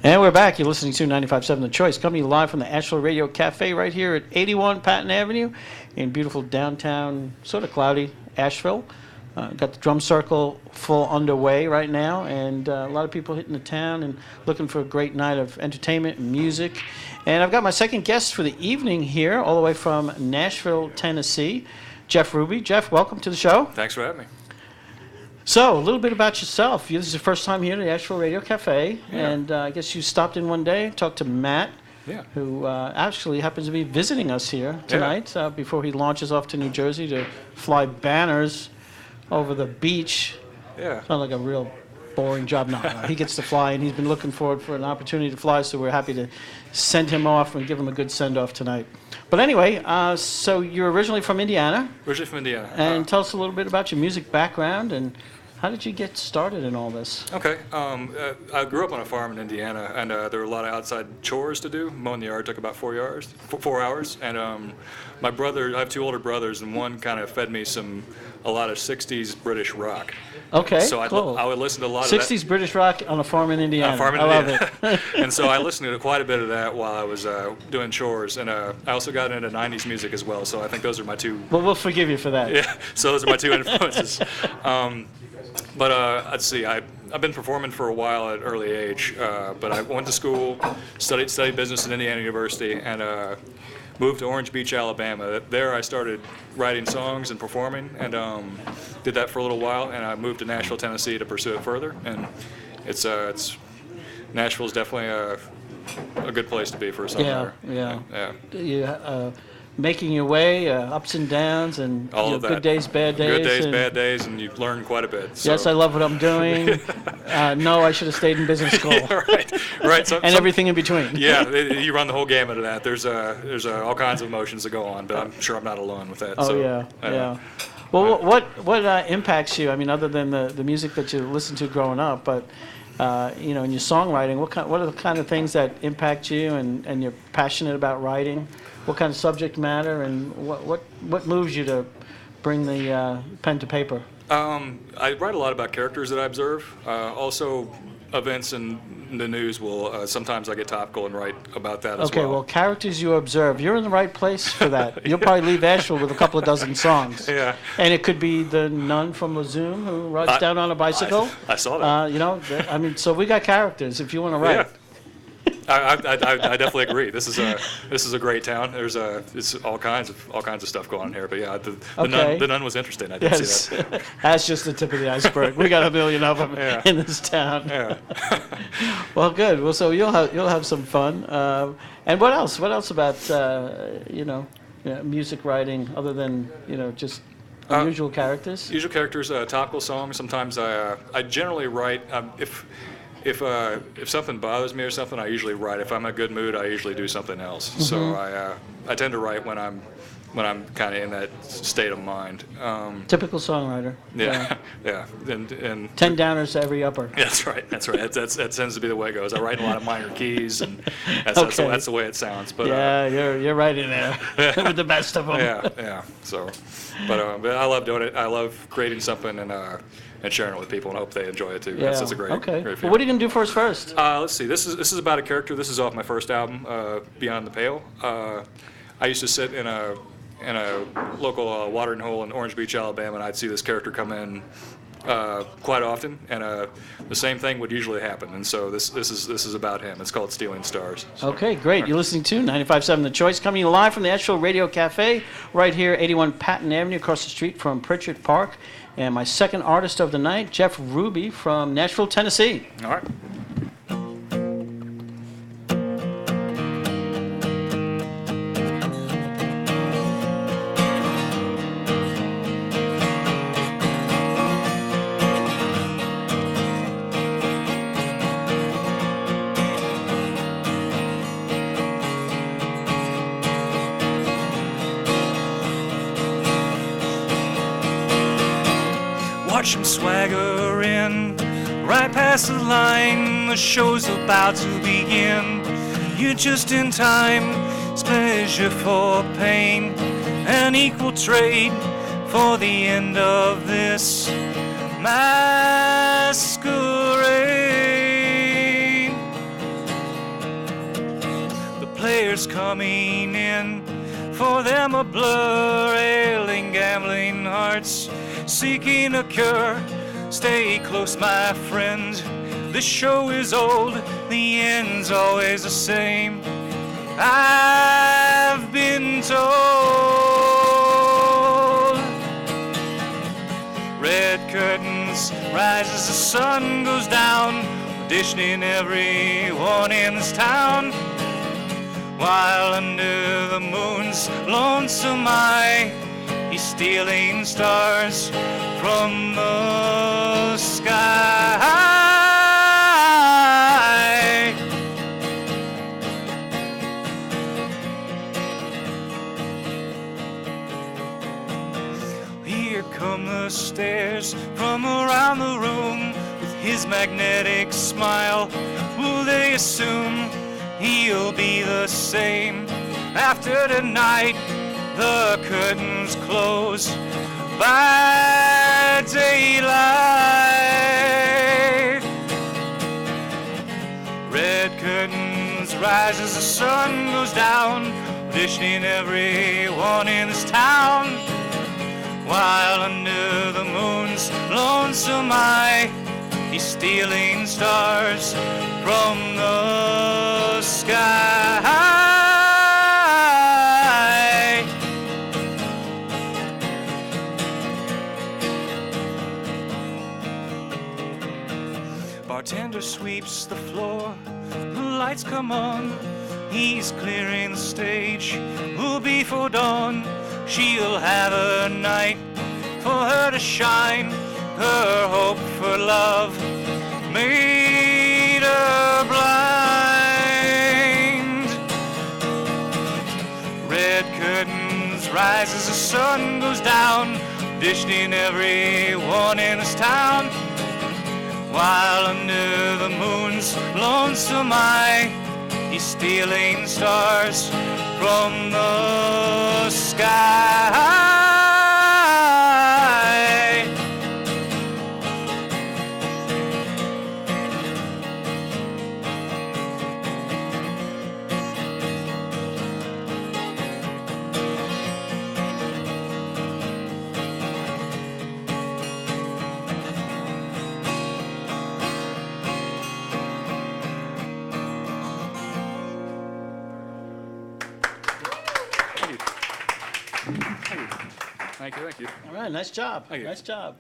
And we're back. You're listening to 95.7 The Choice, coming to you live from the Asheville Radio Cafe right here at 81 Patton Avenue in beautiful downtown, sort of cloudy Asheville. Got the drum circle full underway right now, and a lot of people hitting the town and looking for a great night of entertainment and music. And I've got my second guest for the evening here, all the way from Nashville, Tennessee, Jeff Ruby. Jeff, welcome to the show. Thanks for having me. So, a little bit about yourself. This is your first time here at the Asheville Radio Cafe, Yeah. and I guess you stopped in one day, talked to Matt, Yeah. who actually happens to be visiting us here tonight before he launches off to New Jersey to fly banners over the beach. Yeah. Sounds like a real boring job. No, he gets to fly, and he's been looking forward for an opportunity to fly, so we're happy to send him off and give him a good send-off tonight. But anyway, so you're originally from Indiana. Originally from Indiana. And tell us a little bit about your music background and how did you get started in all this? Okay. I grew up on a farm in Indiana, and there were a lot of outside chores to do. Mowing the yard took about 4 hours. And my brother, I have two older brothers, and one kind of fed me a lot of 60s British rock. Okay, so cool. I would listen to a lot of that. 60s British rock on a farm in Indiana. I love it. And so I listened to quite a bit of that while I was doing chores. And I also got into 90s music as well, so I think those are my two. Well, we'll forgive you for that. Yeah, so those are my two influences. But let's see, I've been performing for a while at an early age, but I went to school, studied business at Indiana University, and moved to Orange Beach, Alabama. There I started writing songs and performing, and did that for a little while, and I moved to Nashville, Tennessee to pursue it further. And it's Nashville's definitely a good place to be for a songwriter. Yeah. You, making your way, ups and downs, and all of that. Good days, bad days. Good days, bad days, and you learn quite a bit. So. Yes, I love what I'm doing. No, I should have stayed in business school. Right. And everything in between. Yeah, you run the whole gamut of that. There's all kinds of emotions that go on, but I'm sure I'm not alone with that. Oh, so, yeah. Well, what impacts you? I mean, other than the music that you listened to growing up, but in your songwriting, what are the kind of things that impact you and you're passionate about writing? What kind of subject matter, and what moves you to bring the pen to paper? I write a lot about characters that I observe. Also, events in the news will sometimes I get topical and write about that as well. Okay, well, characters you observe, you're in the right place for that. You'll probably leave Asheville with a couple of dozen songs. Yeah. And it could be the nun from Lezoom who rides down on a bicycle. I saw that. So we got characters if you want to write. Yeah. I definitely agree. This is a great town. It's all kinds of stuff going on here. But yeah, the nun was interesting. I did see that. That's just the tip of the iceberg. We got a million of them in this town. Yeah. Well, good. Well, so you'll have some fun. And what else? What else about music writing other than just unusual characters? Usual characters, topical songs. Sometimes I generally write if something bothers me or something, I usually write. If I'm in a good mood, I usually do something else. Mm-hmm. So I tend to write when I'm kind of in that state of mind. Typical songwriter. Yeah. And 10 downers to every upper. That's right. That tends to be the way it goes. I write in a lot of minor keys, and that's the way it sounds. But you're right in there with the best of them. Yeah. So, but I love doing it. I love creating something and sharing it with people, and I hope they enjoy it too. Yeah. That's a great Okay. Great well, what are you gonna do for us first? Let's see. This is about a character. This is off my first album, Beyond the Pale. I used to sit in a local watering hole in Orange Beach, Alabama, and I'd see this character come in quite often, and the same thing would usually happen. And so this is about him. It's called Stealing Stars. So. Okay, great. You're listening to 95.7 The Choice, coming live from the Asheville Radio Cafe, right here, 81 Patton Avenue, across the street from Pritchard Park. And my second artist of the night, Jeff Ruby from Nashville, Tennessee. All right. Watch him swagger in, right past the line. The show's about to begin. You're just in time. It's pleasure for pain, an equal trade for the end of this masquerade. stairs coming in. For them a blur, ailing, gambling hearts, seeking a cure. Stay close, my friend. This show is old, the end's always the same. I've been told. Red curtains rise as the sun goes down, auditioning everyone in this town. While under the moon's lonesome eye, he's stealing stars from the sky. Here come the stairs from around the room. With his magnetic smile, will they assume he'll be the same after tonight? The curtains close by daylight. Red curtains rise as the sun goes down, auditioning everyone in this town. While under the moon's lonesome eye, he's stealing stars from the sky. Bartender sweeps the floor, the lights come on, he's clearing the stage. Will be for dawn, she'll have a night for her to shine. Her hope for love made her blind. Red curtains rise as the sun goes down, auditioning everyone in this town. While under the moon's lonesome eye, he's stealing stars from the sky. Thank you. All right, nice job. Thank you. Nice job.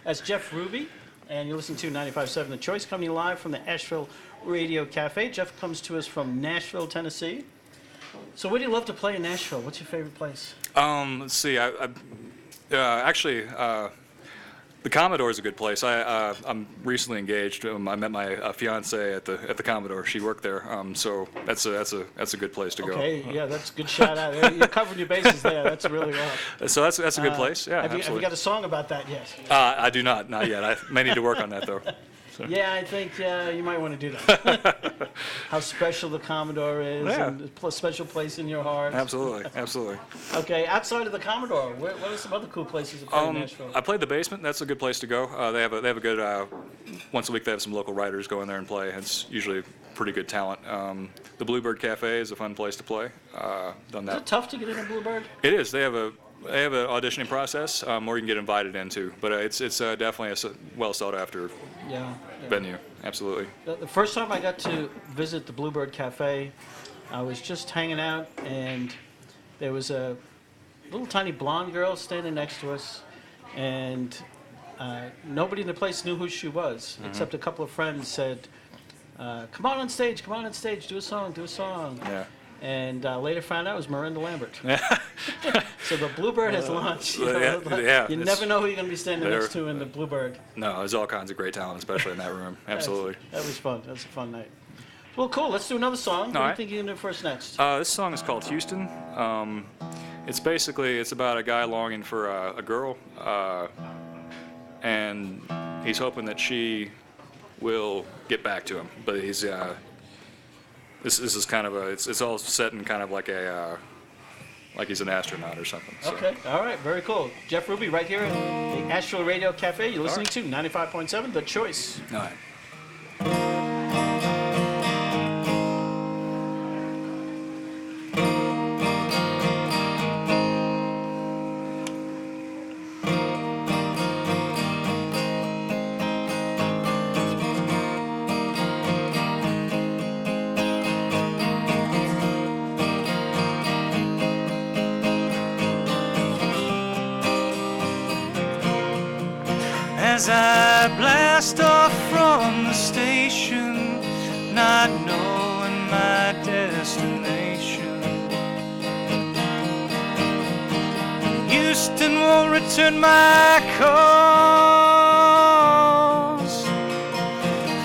That's Jeff Ruby, and you're listening to 95.7 The Choice, coming live from the Asheville Radio Cafe. Jeff comes to us from Nashville, Tennessee. So where do you love to play in Nashville? What's your favorite place? Let's see. Actually, the Commodore is a good place. I'm recently engaged. I met my fiance at the Commodore. She worked there, so that's a good place to go. Okay, yeah, that's a good shout out. You're covering your bases there. That's really well. So that's a good place. Yeah, have you absolutely. got a song about that yet? I do not yet. I may need to work on that though. So. Yeah, I think you might want to do that. How special the Commodore is, Yeah. and a special place in your heart. Absolutely. Okay, outside of the Commodore, what are some other cool places to play in Nashville? I played the Basement. That's a good place to go. They have a good once a week. They have some local writers go in there and play. It's usually pretty good talent. The Bluebird Cafe is a fun place to play. Done Is that. it tough to get in a Bluebird? It is. They have an auditioning process, or you can get invited into. But it's definitely a well sought after Yeah. venue. Absolutely. The first time I got to visit the Bluebird Cafe, I was just hanging out, and there was a little tiny blonde girl standing next to us, and nobody in the place knew who she was, except a couple of friends said, come on stage, do a song. Yeah. And later found out it was Miranda Lambert. So the Bluebird has launched. You never know who you're going to be standing next to in the Bluebird. No, there's all kinds of great talent, especially in that room. Absolutely. That was fun. That was a fun night. Well, cool. Let's do another song. What do you right. think you're going to do first next? This song is called Houston. It's about a guy longing for a girl, and he's hoping that she will get back to him. But he's this is kind of it's all set in kind of like he's an astronaut or something. So. Okay. All right. Very cool. Jeff Ruby right here at the Asheville Radio Cafe. You're listening to 95.7 The Choice. All right. as I blast off from the station, not knowing my destination. Houston won't return my calls,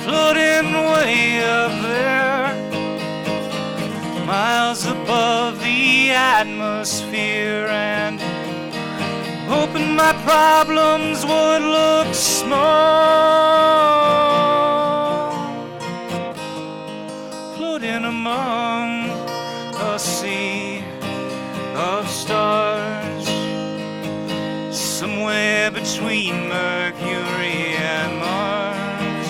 floating way up there, miles above the atmosphere, and hoping my problems would look small, floating among a sea of stars, somewhere between Mercury and Mars.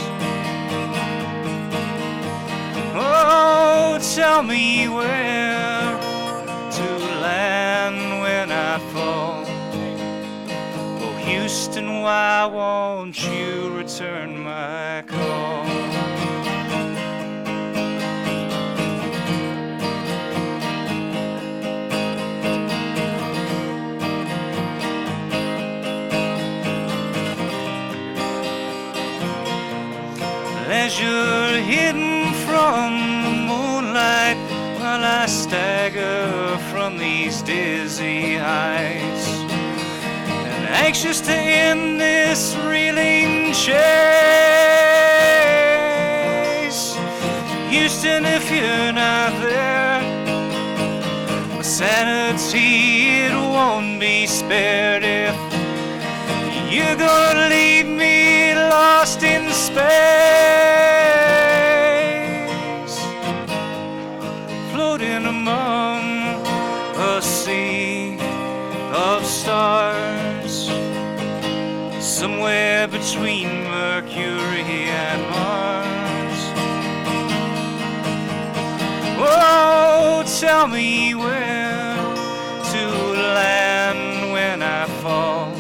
Oh, tell me where to land when I fall. Oh, Houston, why won't you return my call? Leisure hidden from the moonlight, while I stagger from these dizzy heights, and anxious to end this reeling chase. Houston, if you're not there, my sanity, it won't be spared if you're gonna leave me lost in space, floating among a sea of stars, somewhere between Mercury and Mars. Oh, tell me where to land when I fall.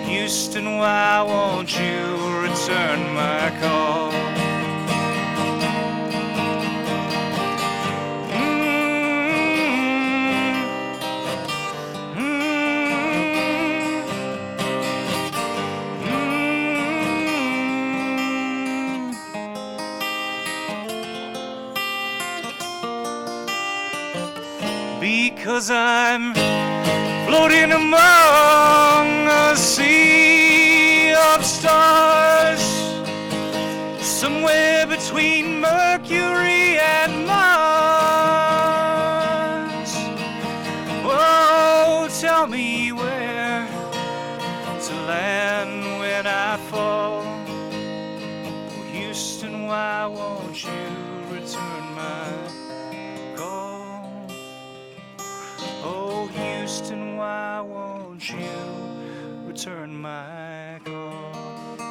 Houston, why won't you return my call? Because I'm floating among a sea of stars, somewhere between Mercury and Mars. Oh, tell me where to land when I fall. Oh, Houston, why won't you return my call? Oh, Houston, why won't you return my call?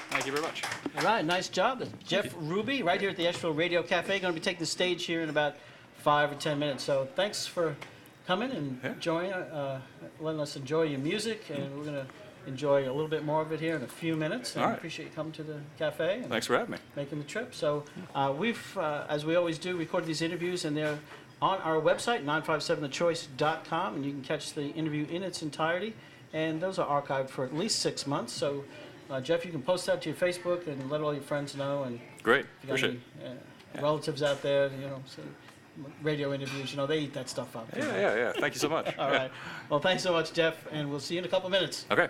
Thank you very much. All right, nice job. That's Jeff Ruby, right here at the Asheville Radio Cafe. Going to be taking the stage here in about 5 or 10 minutes. So thanks for coming and letting us enjoy your music. And we're going to enjoy a little bit more of it here in a few minutes. And All right. appreciate you coming to the cafe. And Thanks for having me. making the trip. So we've, as we always do, recorded these interviews, and they're on our website, 957thechoice.com, and you can catch the interview in its entirety. And those are archived for at least 6 months. So, Jeff, you can post that to your Facebook and let all your friends know. And Great. if you got Appreciate any it. relatives out there, you know, so radio interviews, you know, they eat that stuff up. Yeah. Thank you so much. All right. Well, thanks so much, Jeff, and we'll see you in a couple minutes. Okay.